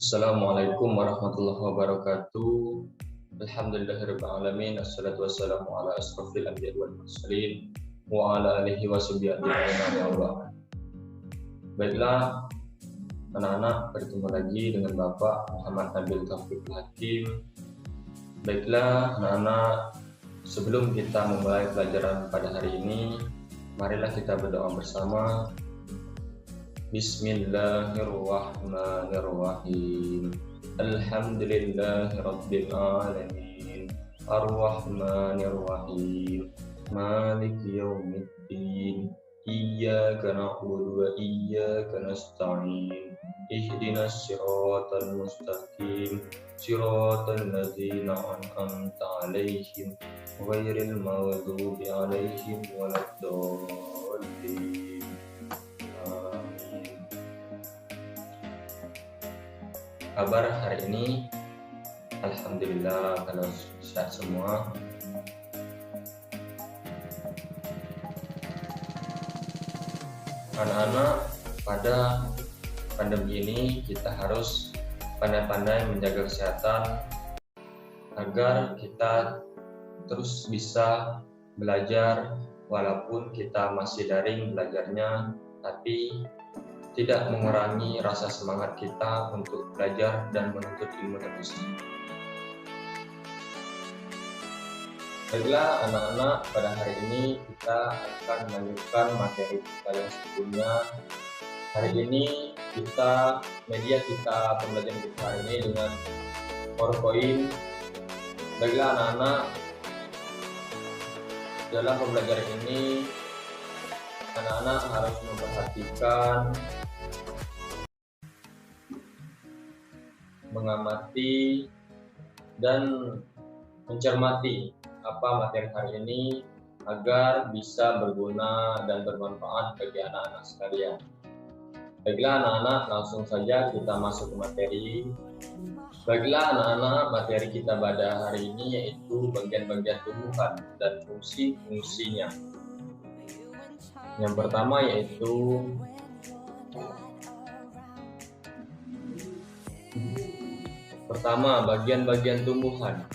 Assalamualaikum warahmatullahi wabarakatuh. Alhamdulillahirabbil alamin. Assalatu wassalamu ala asrofil anbiya'i wal mursalin wa ala alihi wa sahbihi ajma'in ya Allah. Baiklah, anak-anak, bertemu lagi dengan Bapak Muhammad Nabil Taufik Hakim. Baiklah, anak-anak, sebelum kita memulai pelajaran pada hari ini, marilah kita berdoa bersama. Bismillahirrahmanirrahim. Alhamdulillahirabbil alamin. Arrahmanirrahim. Maliki yaumiddin. Iyyaka na'budu wa iyyaka nasta'in. Ihdinas siratal mustaqim. Siratal ladzina an'amta 'alaihim ghairil maghdubi 'alaihim waladdallin. Kabar hari ini, alhamdulillah kalau sehat semua. Anak-anak, pada pandemi ini kita harus pandai-pandai menjaga kesehatan agar kita terus bisa belajar walaupun kita masih daring belajarnya, tapi tidak mengurangi rasa semangat kita untuk belajar dan menuntut ilmu terus. Baiklah anak-anak, pada hari ini kita akan melanjutkan materi kita yang sebelumnya. Hari ini media kita pembelajaran kita hari ini dengan PowerPoint. Baiklah anak-anak, dalam pembelajaran ini anak-anak harus memperhatikan, mengamati, dan mencermati apa materi hari ini agar bisa berguna dan bermanfaat bagi anak-anak sekalian. Baiklah anak-anak, langsung saja kita masuk ke materi. Baiklah anak-anak, materi kita pada hari ini yaitu bagian-bagian tumbuhan dan fungsi-fungsinya. Yang pertama yaitu bagian-bagian tumbuhan.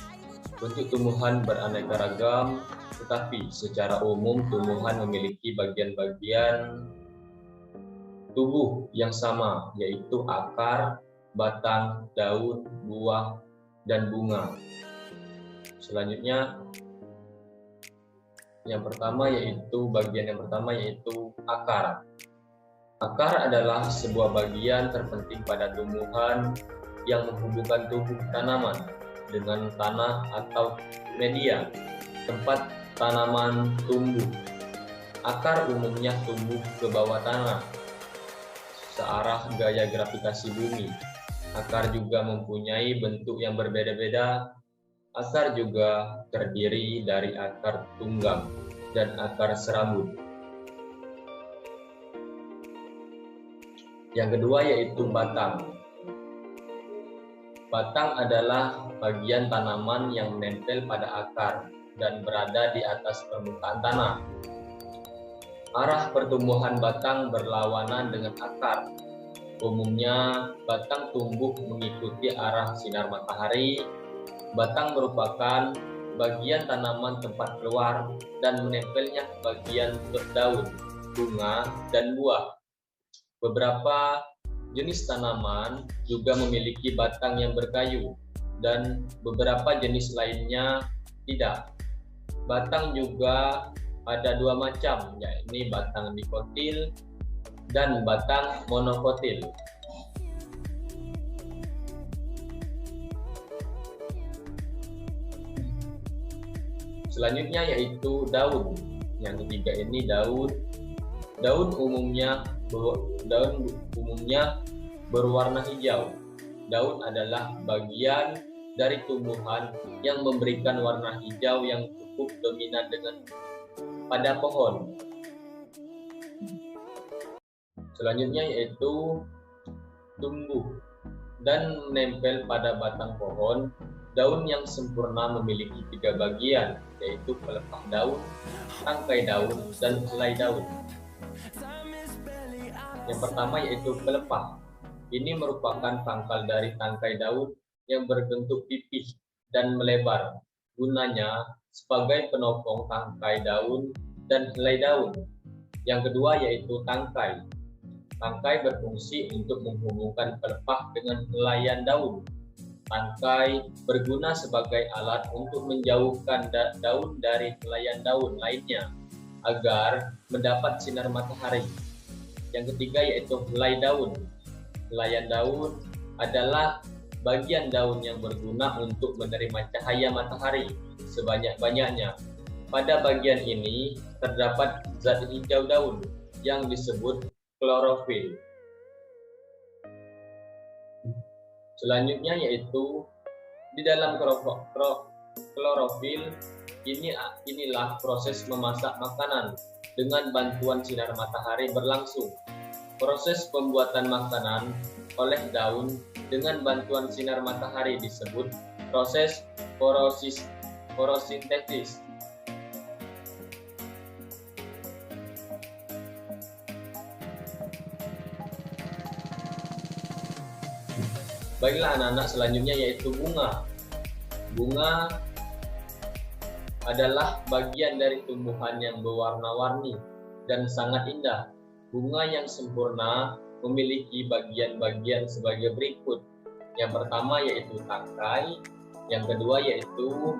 Bentuk tumbuhan beraneka ragam, tetapi secara umum tumbuhan memiliki bagian-bagian tubuh yang sama, yaitu akar, batang, daun, buah, dan bunga. Selanjutnya, bagian yang pertama yaitu akar. Akar adalah sebuah bagian terpenting pada tumbuhan yang menghubungkan tubuh tanaman dengan tanah atau media tempat tanaman tumbuh. Akar umumnya tumbuh ke bawah tanah searah gaya gravitasi bumi. Akar juga mempunyai bentuk yang berbeda-beda. Akar juga terdiri dari akar tunggang dan akar serabut. Yang kedua yaitu batang. Batang adalah bagian tanaman yang menempel pada akar dan berada di atas permukaan tanah. Arah pertumbuhan batang berlawanan dengan akar. Umumnya, batang tumbuh mengikuti arah sinar matahari. Batang merupakan bagian tanaman tempat keluar dan menempelnya ke bagian daun, bunga, dan buah. Beberapa jenis tanaman juga memiliki batang yang berkayu dan beberapa jenis lainnya tidak. Batang juga ada dua macam, yakni batang dikotil dan batang monokotil. Selanjutnya yaitu daun. Yang ketiga ini daun. Daun umumnya berwarna hijau. Daun adalah bagian dari tumbuhan yang memberikan warna hijau yang cukup dominan pada pohon. Selanjutnya yaitu tumbuh dan menempel pada batang pohon. Daun yang sempurna memiliki 3 bagian, yaitu pelepah daun, tangkai daun, dan helai daun. Yang pertama yaitu pelepah. Ini merupakan pangkal dari tangkai daun yang berbentuk pipih dan melebar. Gunanya sebagai penopang tangkai daun dan helai daun. Yang kedua yaitu tangkai. Tangkai berfungsi untuk menghubungkan pelepah dengan helaian daun. Tangkai berguna sebagai alat untuk menjauhkan daun dari helaian daun lainnya agar mendapat sinar matahari. Yang ketiga yaitu helai daun. Helaian daun adalah bagian daun yang berguna untuk menerima cahaya matahari sebanyak-banyaknya. Pada bagian ini terdapat zat hijau daun yang disebut klorofil. Selanjutnya yaitu di dalam klorofil inilah proses memasak makanan dengan bantuan sinar matahari berlangsung. Proses pembuatan makanan oleh daun dengan bantuan sinar matahari disebut proses fotosintesis. Baiklah anak-anak, selanjutnya yaitu bunga. Bunga adalah bagian dari tumbuhan yang berwarna-warni dan sangat indah. Bunga yang sempurna memiliki bagian-bagian sebagai berikut. Yang pertama yaitu tangkai, yang kedua yaitu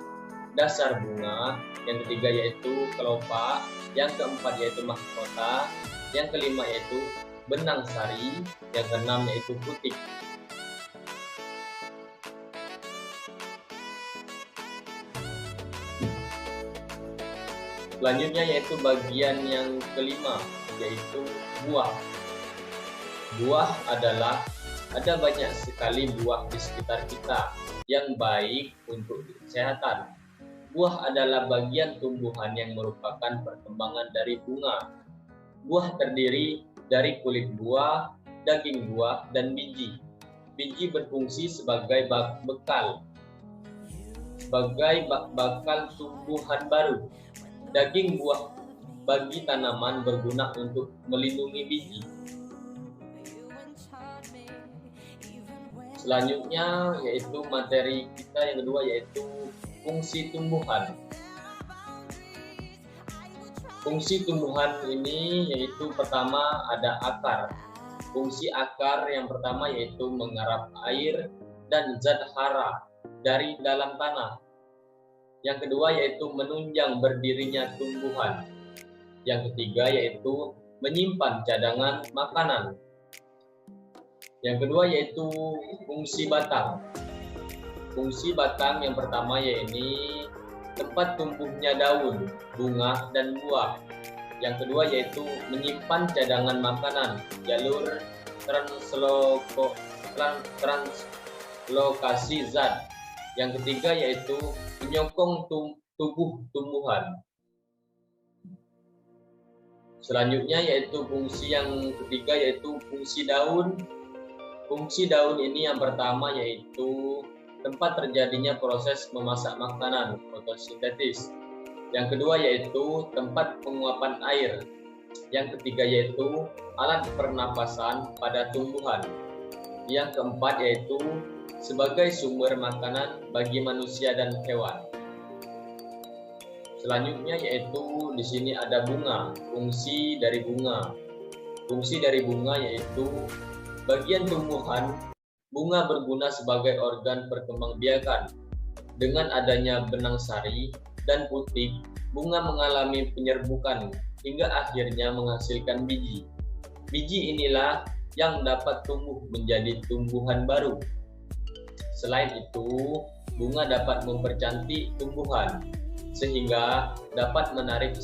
dasar bunga, yang ketiga yaitu kelopak, yang keempat yaitu mahkota, yang kelima yaitu benang sari, yang keenam yaitu putik. Selanjutnya yaitu bagian yang kelima, yaitu buah. Buah adalah ada banyak sekali buah di sekitar kita yang baik untuk kesehatan. Buah adalah bagian tumbuhan yang merupakan perkembangan dari bunga. Buah terdiri dari kulit buah, daging buah, dan biji. Biji berfungsi sebagai bekal tumbuhan baru. Daging buah bagi tanaman berguna untuk melindungi biji. Selanjutnya yaitu materi kita yang kedua yaitu fungsi tumbuhan. Fungsi tumbuhan ini yaitu pertama ada akar. Fungsi akar yang pertama yaitu mengarap air dan zat hara dari dalam tanah. Yang kedua yaitu menunjang berdirinya tumbuhan. Yang ketiga yaitu menyimpan cadangan makanan. Yang kedua yaitu fungsi batang. Fungsi batang yang pertama yaitu tempat tumbuhnya daun, bunga, dan buah. Yang kedua yaitu menyimpan cadangan makanan, jalur translokasi zat. Yang ketiga yaitu menyokong tubuh tumbuhan. Selanjutnya yaitu fungsi yang ketiga yaitu fungsi daun. Fungsi daun ini yang pertama yaitu tempat terjadinya proses memasak makanan, fotosintesis. Yang kedua yaitu tempat penguapan air. Yang ketiga yaitu alat pernapasan pada tumbuhan. Yang keempat yaitu sebagai sumber makanan bagi manusia dan hewan. Selanjutnya yaitu di sini ada bunga. Fungsi dari bunga. Fungsi dari bunga yaitu bagian tumbuhan. Bunga berguna sebagai organ perkembangbiakan. Dengan adanya benang sari dan putik, bunga mengalami penyerbukan hingga akhirnya menghasilkan biji. Biji inilah yang dapat tumbuh menjadi tumbuhan baru. Selain itu, bunga dapat mempercantik tumbuhan sehingga dapat menarik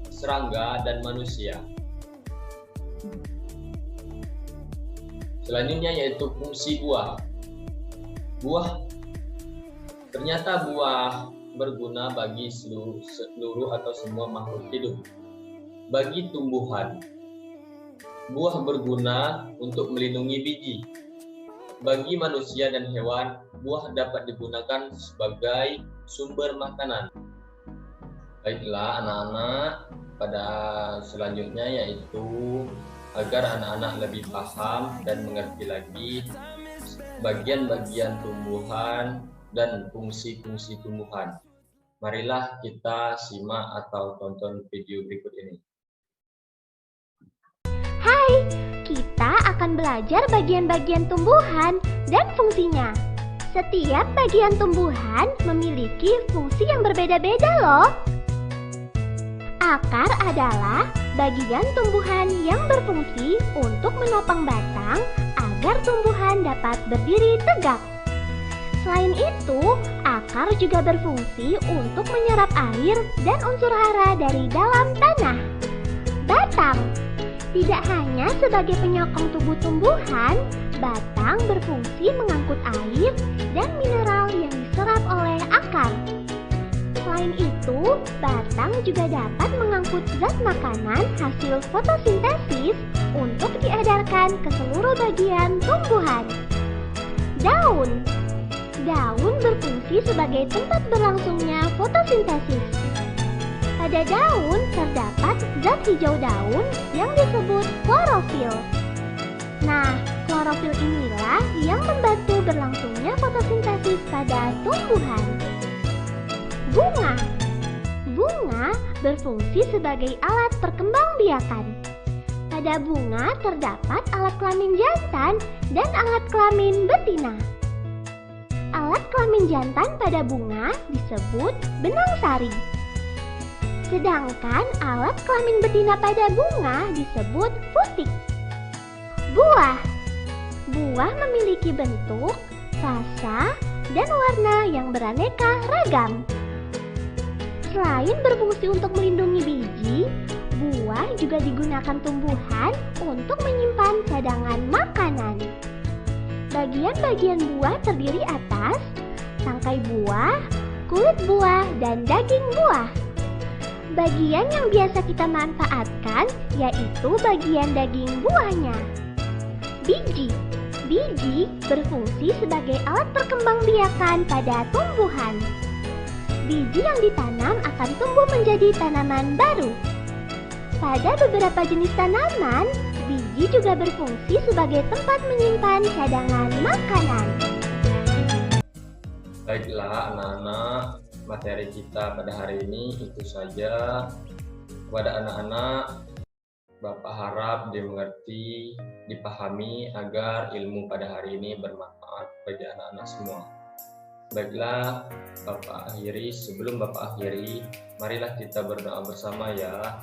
serangga dan manusia. Selanjutnya yaitu fungsi buah. Ternyata buah berguna bagi seluruh atau semua makhluk hidup. Bagi tumbuhan, buah berguna untuk melindungi biji. Bagi manusia dan hewan, buah dapat digunakan sebagai sumber makanan. Baiklah anak-anak, pada selanjutnya yaitu agar anak-anak lebih paham dan mengerti lagi bagian-bagian tumbuhan dan fungsi-fungsi tumbuhan. Marilah kita simak atau tonton video berikut ini. Hai, kita akan belajar bagian-bagian tumbuhan dan fungsinya. Setiap bagian tumbuhan memiliki fungsi yang berbeda-beda loh. Akar adalah bagian tumbuhan yang berfungsi untuk menopang batang agar tumbuhan dapat berdiri tegak. Selain itu, akar juga berfungsi untuk menyerap air dan unsur hara dari dalam tanah. Batang tidak hanya sebagai penyokong tubuh tumbuhan, batang berfungsi mengangkut air dan mineral yang diserap oleh akar. Selain itu, batang juga dapat mengangkut zat makanan hasil fotosintesis untuk diedarkan ke seluruh bagian tumbuhan. Daun berfungsi sebagai tempat berlangsungnya fotosintesis. Pada daun terdapat zat hijau daun yang disebut klorofil. Nah, klorofil inilah yang membantu berlangsungnya fotosintesis pada tumbuhan. Bunga berfungsi sebagai alat perkembangbiakan. Pada bunga terdapat alat kelamin jantan dan alat kelamin betina. Alat kelamin jantan pada bunga disebut benang sari. Sedangkan alat kelamin betina pada bunga disebut putik. Buah memiliki bentuk, rasa, dan warna yang beraneka ragam. Selain berfungsi untuk melindungi biji, buah juga digunakan tumbuhan untuk menyimpan cadangan makanan. Bagian-bagian buah terdiri atas tangkai buah, kulit buah, dan daging buah. Bagian yang biasa kita manfaatkan yaitu bagian daging buahnya. Biji berfungsi sebagai alat perkembangbiakan pada tumbuhan. Biji yang ditanam akan tumbuh menjadi tanaman baru. Pada beberapa jenis tanaman, biji juga berfungsi sebagai tempat menyimpan cadangan makanan. Baiklah anak-anak, materi kita pada hari ini itu saja. Kepada anak-anak, Bapak harap dimengerti, dipahami agar ilmu pada hari ini bermanfaat bagi anak-anak semua. Baiklah, Bapak akhiri. Sebelum Bapak akhiri, marilah kita berdoa bersama ya.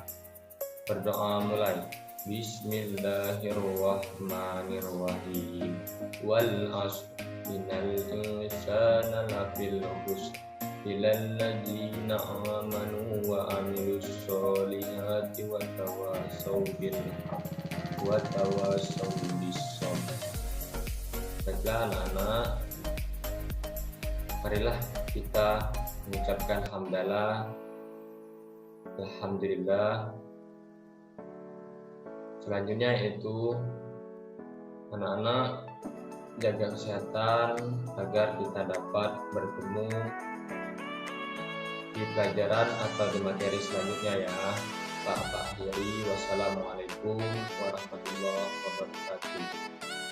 Berdoa mulai. Bismillahirrahmanirrahim. Wal 'ashr innal insana lafil khusr illal ladzina amanu wa amilus solihati wa tawassaw bil haqqi wa tawassaw bis sabr. Baiklah anak-anak, marilah kita mengucapkan hamdalah, alhamdulillah. Selanjutnya yaitu anak-anak jaga kesehatan agar kita dapat bertemu di pelajaran atau di materi selanjutnya ya. Pak akhiri. Wassalamualaikum warahmatullahi wabarakatuh.